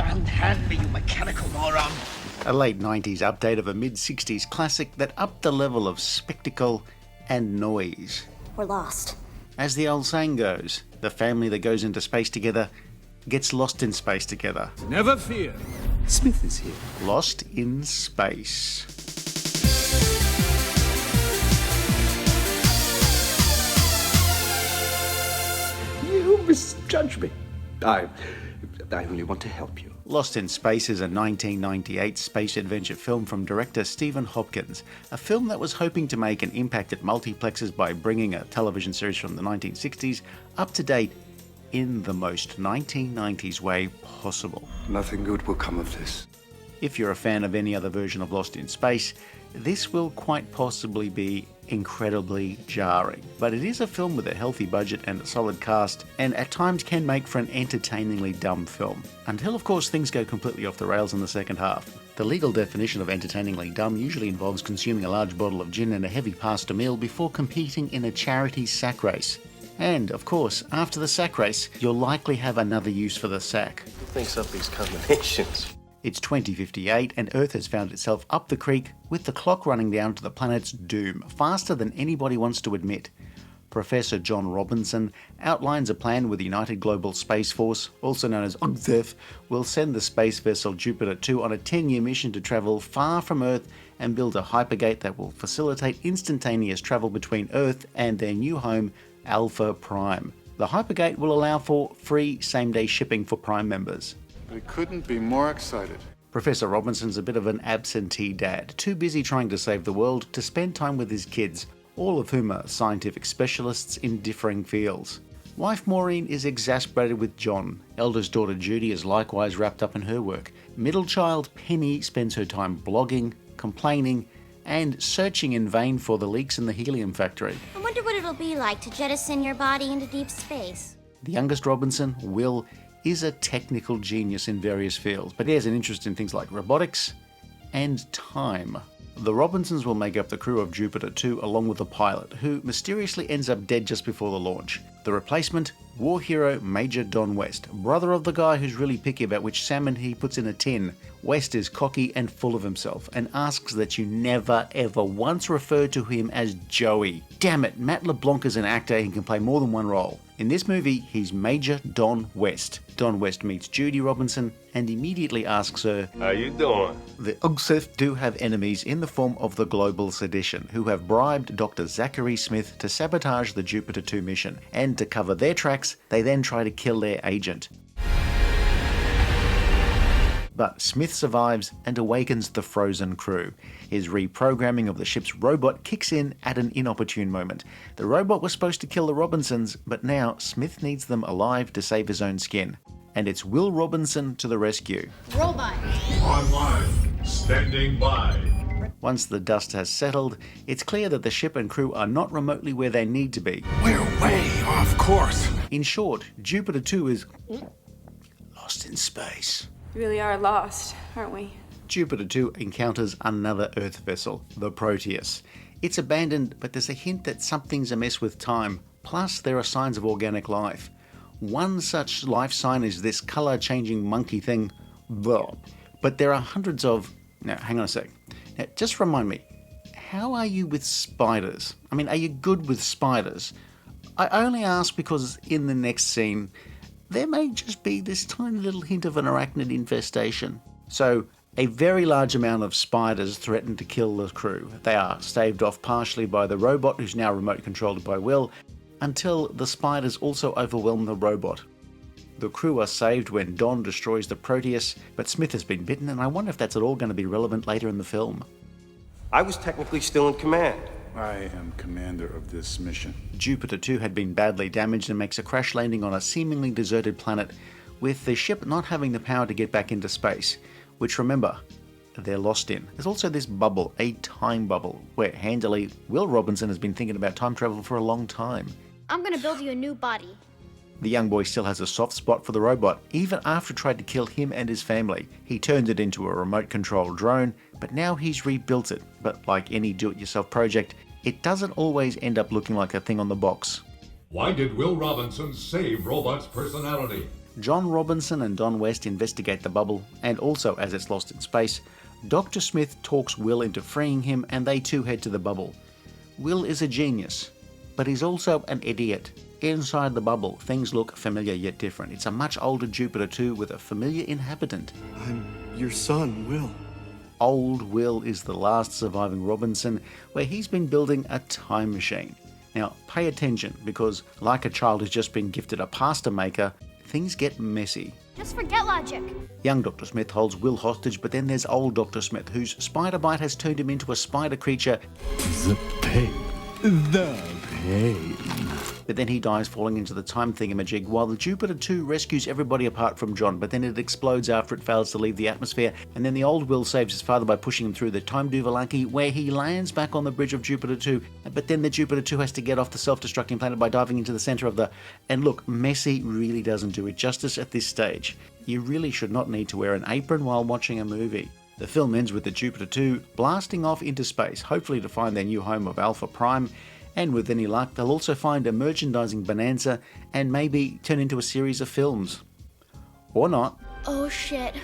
Unhand me, you mechanical moron! A late 90s update of a mid-60s classic that upped the level of spectacle and noise. We're lost. As the old saying goes, the family that goes into space together gets lost in space together. Never fear. Smith is here. Lost in Space. You misjudge me. I only want to help you. Lost in Space is a 1998 space adventure film from director Stephen Hopkins, a film that was hoping to make an impact at multiplexes by bringing a television series from the 1960s up to date in the most 1990s way possible. Nothing good will come of this. If you're a fan of any other version of Lost in Space, this will quite possibly be incredibly jarring. But it is a film with a healthy budget and a solid cast, and at times can make for an entertainingly dumb film. Until of course things go completely off the rails in the second half. The legal definition of entertainingly dumb usually involves consuming a large bottle of gin and a heavy pasta meal before competing in a charity sack race. And, of course, after the sack race, you'll likely have another use for the sack. Who thinks up these combinations? It's 2058 and Earth has found itself up the creek with the clock running down to the planet's doom, faster than anybody wants to admit. Professor John Robinson outlines a plan where the United Global Space Force, also known as UGZEF, will send the space vessel Jupiter 2 on a 10-year mission to travel far from Earth and build a hypergate that will facilitate instantaneous travel between Earth and their new home, Alpha Prime. The hypergate will allow for free same-day shipping for Prime members. I couldn't be more excited. Professor Robinson's a bit of an absentee dad, too busy trying to save the world to spend time with his kids, all of whom are scientific specialists in differing fields. Wife Maureen is exasperated with John. Eldest daughter Judy is likewise wrapped up in her work. Middle child Penny spends her time blogging, complaining, and searching in vain for the leaks in the helium factory. I wonder what it'll be like to jettison your body into deep space. The youngest Robinson, Will, is a technical genius in various fields, but he has an interest in things like robotics and time. The Robinsons will make up the crew of Jupiter 2 along with the pilot, who mysteriously ends up dead just before the launch. The replacement, war hero Major Don West, brother of the guy who's really picky about which salmon he puts in a tin. West is cocky and full of himself, and asks that you never ever once refer to him as Joey. Damn it, Matt LeBlanc is an actor who can play more than one role. In this movie, he's Major Don West. Don West meets Judy Robinson and immediately asks her, How you doing? The UGSEF do have enemies in the form of the Global Sedition, who have bribed Dr. Zachary Smith to sabotage the Jupiter 2 mission, and to cover their tracks, they then try to kill their agent. But Smith survives and awakens the frozen crew. His reprogramming of the ship's robot kicks in at an inopportune moment. The robot was supposed to kill the Robinsons, but now Smith needs them alive to save his own skin. And it's Will Robinson to the rescue. Robot. Online. Standing by. Once the dust has settled, it's clear that the ship and crew are not remotely where they need to be. We're way off course. In short, Jupiter 2 is lost in space. We really are lost, aren't we? Jupiter 2 encounters another Earth vessel, the Proteus. It's abandoned, but there's a hint that something's amiss with time. Plus, there are signs of organic life. One such life sign is this colour-changing monkey thing. But there are hundreds of... Now, hang on a sec. Now, just remind me, how are you with spiders? I mean, are you good with spiders? I only ask because in the next scene, there may just be this tiny little hint of an arachnid infestation. So, a very large amount of spiders threaten to kill the crew. They are staved off partially by the robot, who's now remote controlled by Will, until the spiders also overwhelm the robot. The crew are saved when Don destroys the Proteus, but Smith has been bitten, and I wonder if that's at all going to be relevant later in the film. I was technically still in command. I am commander of this mission. Jupiter 2 had been badly damaged and makes a crash landing on a seemingly deserted planet, with the ship not having the power to get back into space, which, remember, they're lost in. There's also this bubble, a time bubble, where handily Will Robinson has been thinking about time travel for a long time. I'm gonna build you a new body. The young boy still has a soft spot for the robot, even after it tried to kill him and his family. He turned it into a remote-controlled drone, but now he's rebuilt it. But like any do-it-yourself project, it doesn't always end up looking like a thing on the box. Why did Will Robinson save Robot's personality? John Robinson and Don West investigate the bubble, and also as it's lost in space, Dr. Smith talks Will into freeing him and they too head to the bubble. Will is a genius, but he's also an idiot. Inside the bubble, things look familiar yet different. It's a much older Jupiter 2 with a familiar inhabitant. I'm your son, Will. Old Will is the last surviving Robinson, where he's been building a time machine. Now, pay attention, because like a child who's just been gifted a pasta maker, things get messy. Just forget logic. Young Dr. Smith holds Will hostage, but then there's old Dr. Smith, whose spider bite has turned him into a spider creature. The pain. The pain. But then he dies falling into the time thingamajig, while the Jupiter 2 rescues everybody apart from John, but then it explodes after it fails to leave the atmosphere, and then the old Will saves his father by pushing him through the time duvalanki, where he lands back on the bridge of Jupiter 2, but then the Jupiter 2 has to get off the self-destructing planet by diving into the center of the... And look, messy really doesn't do it justice at this stage. You really should not need to wear an apron while watching a movie. The film ends with the Jupiter 2 blasting off into space, hopefully to find their new home of Alpha Prime, and with any luck, they'll also find a merchandising bonanza and maybe turn into a series of films. Or not. Oh shit.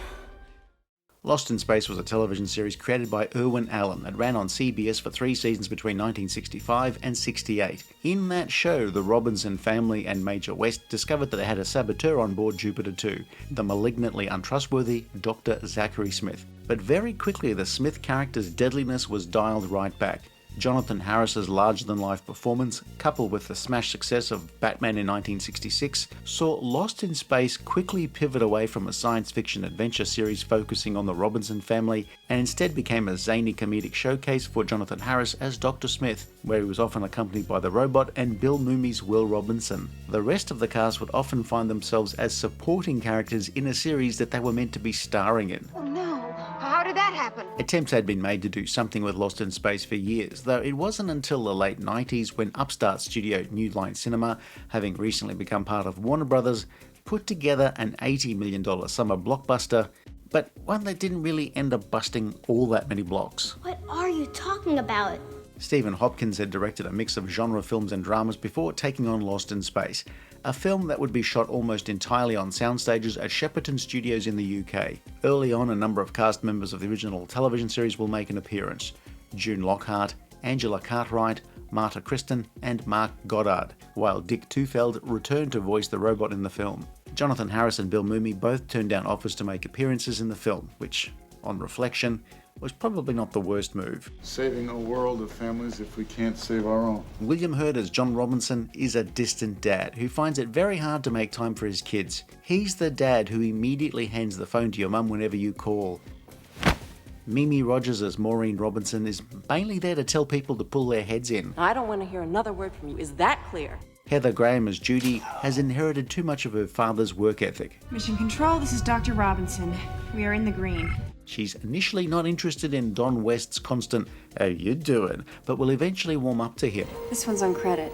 Lost in Space was a television series created by Irwin Allen. It ran on CBS for 3 seasons between 1965 and 68. In that show, the Robinson family and Major West discovered that they had a saboteur on board Jupiter 2, the malignantly untrustworthy Dr. Zachary Smith. But very quickly, the Smith character's deadliness was dialed right back. Jonathan Harris's larger-than-life performance, coupled with the smash success of Batman in 1966, saw Lost in Space quickly pivot away from a science fiction adventure series focusing on the Robinson family, and instead became a zany comedic showcase for Jonathan Harris as Dr. Smith, where he was often accompanied by the robot and Bill Mooney's Will Robinson. The rest of the cast would often find themselves as supporting characters in a series that they were meant to be starring in. Oh no, how did that happen? Attempts had been made to do something with Lost in Space for years, though it wasn't until the late 90s when upstart studio New Line Cinema, having recently become part of Warner Brothers, put together an $80 million summer blockbuster, but one that didn't really end up busting all that many blocks. What are you talking about? Stephen Hopkins had directed a mix of genre films and dramas before taking on Lost in Space, a film that would be shot almost entirely on sound stages at Shepperton Studios in the UK. Early on, a number of cast members of the original television series will make an appearance. June Lockhart, Angela Cartwright, Marta Kristen, and Mark Goddard, while Dick Tufeld returned to voice the robot in the film. Jonathan Harris and Bill Mooney both turned down offers to make appearances in the film, which, on reflection, was probably not the worst move. Saving a world of families if we can't save our own. William Hurt as John Robinson is a distant dad who finds it very hard to make time for his kids. He's the dad who immediately hands the phone to your mum whenever you call. Mimi Rogers as Maureen Robinson is mainly there to tell people to pull their heads in. I don't want to hear another word from you. Is that clear? Heather Graham as Judy has inherited too much of her father's work ethic. Mission Control, this is Dr. Robinson. We are in the green. She's initially not interested in Don West's constant, "How you doing?" but will eventually warm up to him. This one's on credit.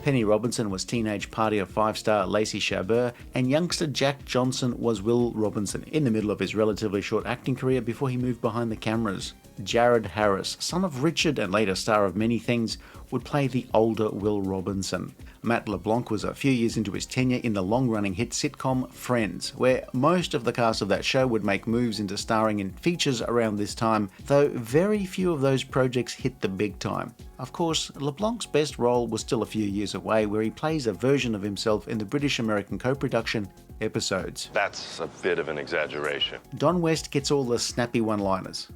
Penny Robinson was teenage party of 5-star Lacy Chabert, and youngster Jack Johnson was Will Robinson, in the middle of his relatively short acting career before he moved behind the cameras. Jared Harris, son of Richard and later star of many things, would play the older Will Robinson. Matt LeBlanc was a few years into his tenure in the long-running hit sitcom Friends, where most of the cast of that show would make moves into starring in features around this time, though very few of those projects hit the big time. Of course, LeBlanc's best role was still a few years away, where he plays a version of himself in the British-American co-production Episodes. That's a bit of an exaggeration. Don West gets all the snappy one-liners.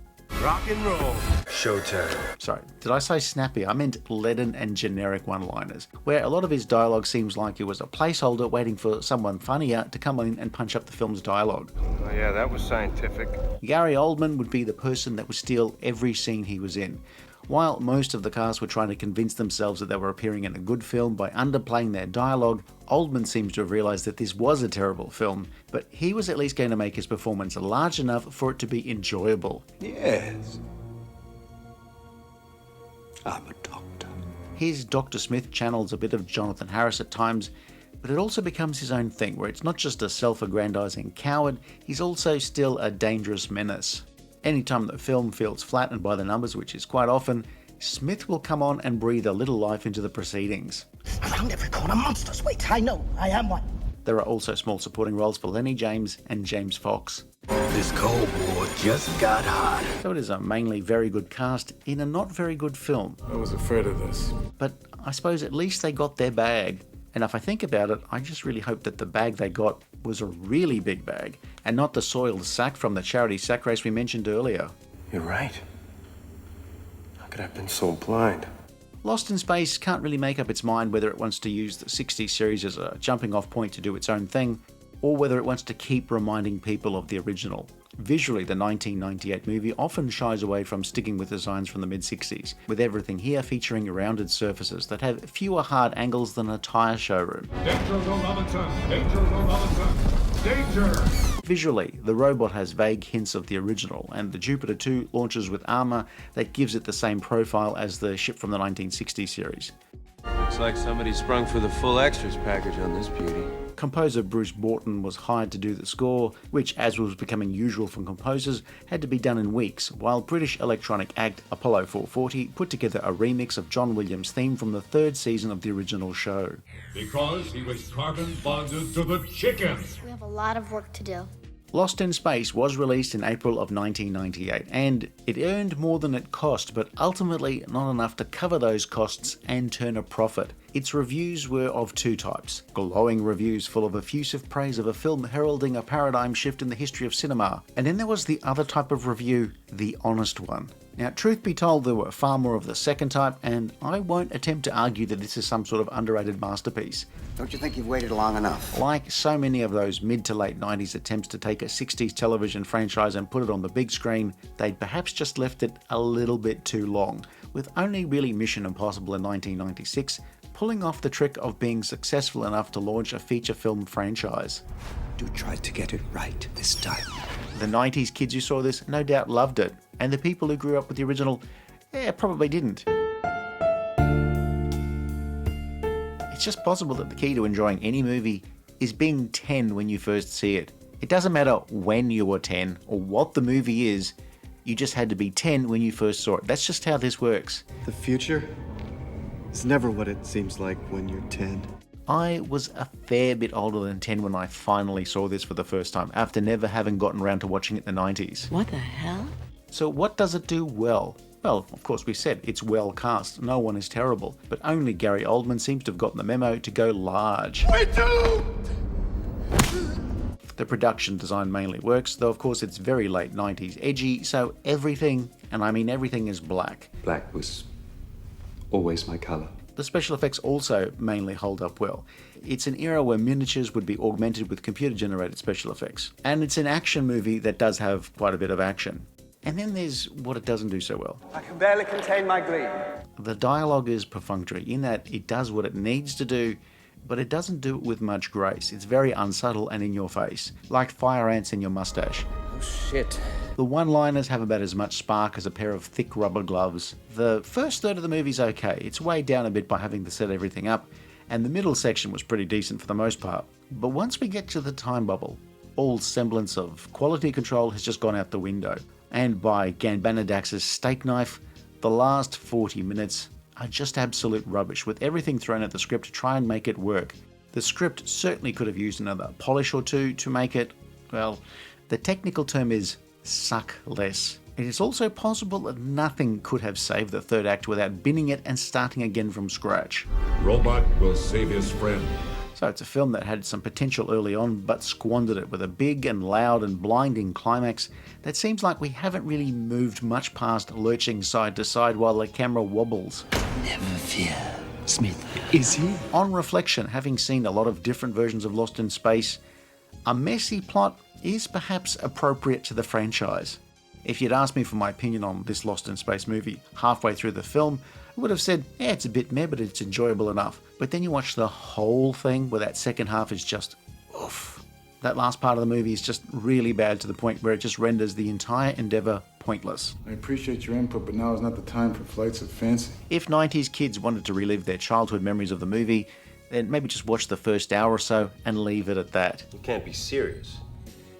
Rock and roll. Showtime. Sorry, did I say snappy? I meant leaden and generic one-liners, where a lot of his dialogue seems like it was a placeholder waiting for someone funnier to come in and punch up the film's dialogue. Oh yeah, that was scientific. Gary Oldman would be the person that would steal every scene he was in. While most of the cast were trying to convince themselves that they were appearing in a good film by underplaying their dialogue, Oldman seems to have realised that this was a terrible film, but he was at least going to make his performance large enough for it to be enjoyable. Yes. I'm a doctor. His Dr. Smith channels a bit of Jonathan Harris at times, but it also becomes his own thing, where it's not just a self-aggrandizing coward, he's also still a dangerous menace. Anytime the film feels flat and by the numbers, which is quite often, Smith will come on and breathe a little life into the proceedings. Around every corner, monsters. Wait, I know. I am one. There are also small supporting roles for Lenny James and James Fox. This Cold War just got hot. So it is a mainly very good cast in a not very good film. I was afraid of this. But I suppose at least they got their bag. And if I think about it, I just really hope that the bag they got was a really big bag and not the soiled sack from the charity sack race we mentioned earlier. You're right. How could I have been so blind? Lost in Space can't really make up its mind whether it wants to use the 60s series as a jumping off point to do its own thing, or whether it wants to keep reminding people of the original. Visually, the 1998 movie often shies away from sticking with designs from the mid-60s, with everything here featuring rounded surfaces that have fewer hard angles than a tyre showroom. Danger, Robinson! Danger, Robinson! Danger! Visually, the robot has vague hints of the original, and the Jupiter 2 launches with armour that gives it the same profile as the ship from the 1960 series. Looks like somebody sprung for the full extras package on this beauty. Composer Bruce Borton was hired to do the score, which, as was becoming usual from composers, had to be done in weeks, while British electronic act Apollo 440 put together a remix of John Williams' theme from the third season of the original show. Because he was carbon bonded to the chicken. We have a lot of work to do. Lost in Space was released in April of 1998, and it earned more than it cost, but ultimately not enough to cover those costs and turn a profit. Its reviews were of two types: glowing reviews full of effusive praise of a film heralding a paradigm shift in the history of cinema, and then there was the other type of review, the honest one. Now, truth be told, there were far more of the second type, and I won't attempt to argue that this is some sort of underrated masterpiece. Don't you think you've waited long enough? Like so many of those mid to late 90s attempts to take a 60s television franchise and put it on the big screen, they'd perhaps just left it a little bit too long, with only really Mission Impossible in 1996 pulling off the trick of being successful enough to launch a feature film franchise. Do try to get it right this time. The 90s kids who saw this no doubt loved it, and the people who grew up with the original, probably didn't. It's just possible that the key to enjoying any movie is being 10 when you first see it. It doesn't matter when you were 10 or what the movie is, you just had to be 10 when you first saw it. That's just how this works. The future is never what it seems like when you're 10. I was a fair bit older than 10 when I finally saw this for the first time, after never having gotten around to watching it in the 90s. What the hell? So what does it do well? Well, of course we said it's well cast, no one is terrible, but only Gary Oldman seems to have gotten the memo to go large. The production design mainly works, though of course it's very late 90s edgy, so everything, and I mean everything, is black. Black was always my color. The special effects also mainly hold up well. It's an era where miniatures would be augmented with computer-generated special effects. And it's an action movie that does have quite a bit of action. And then there's what it doesn't do so well. I can barely contain my glee. The dialogue is perfunctory in that it does what it needs to do, but it doesn't do it with much grace. It's very unsubtle and in your face, like fire ants in your mustache. Oh shit. The one-liners have about as much spark as a pair of thick rubber gloves. The first third of the movie's okay. It's weighed down a bit by having to set everything up, and the middle section was pretty decent for the most part. But once we get to the time bubble, all semblance of quality control has just gone out the window. And by Ganbanadax's steak knife, the last 40 minutes are just absolute rubbish, with everything thrown at the script to try and make it work. The script certainly could have used another polish or two to make it, well, the technical term is suck less. It is also possible that nothing could have saved the third act without binning it and starting again from scratch. Robot will save his friend. So it's a film that had some potential early on, but squandered it with a big and loud and blinding climax that seems like we haven't really moved much past lurching side to side while the camera wobbles. Never fear, Smith. Is he? On reflection, having seen a lot of different versions of Lost in Space, a messy plot is perhaps appropriate to the franchise. If you'd asked me for my opinion on this Lost in Space movie halfway through the film, I would have said, it's a bit meh, but it's enjoyable enough. But then you watch the whole thing where that second half is just oof. That last part of the movie is just really bad to the point where it just renders the entire endeavour pointless. I appreciate your input, but now is not the time for flights of fancy. If 90s kids wanted to relive their childhood memories of the movie, then maybe just watch the first hour or so and leave it at that. You can't be serious.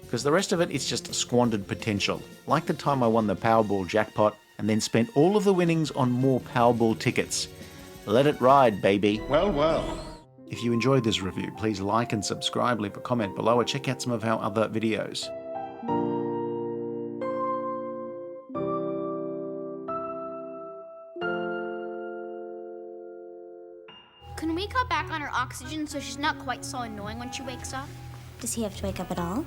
Because the rest of it is just squandered potential. Like the time I won the Powerball jackpot and then spent all of the winnings on more Powerball tickets. Let it ride, baby. Well, well. If you enjoyed this review, please like and subscribe, leave a comment below, or check out some of our other videos. Can we cut back on her oxygen so she's not quite so annoying when she wakes up? Does he have to wake up at all?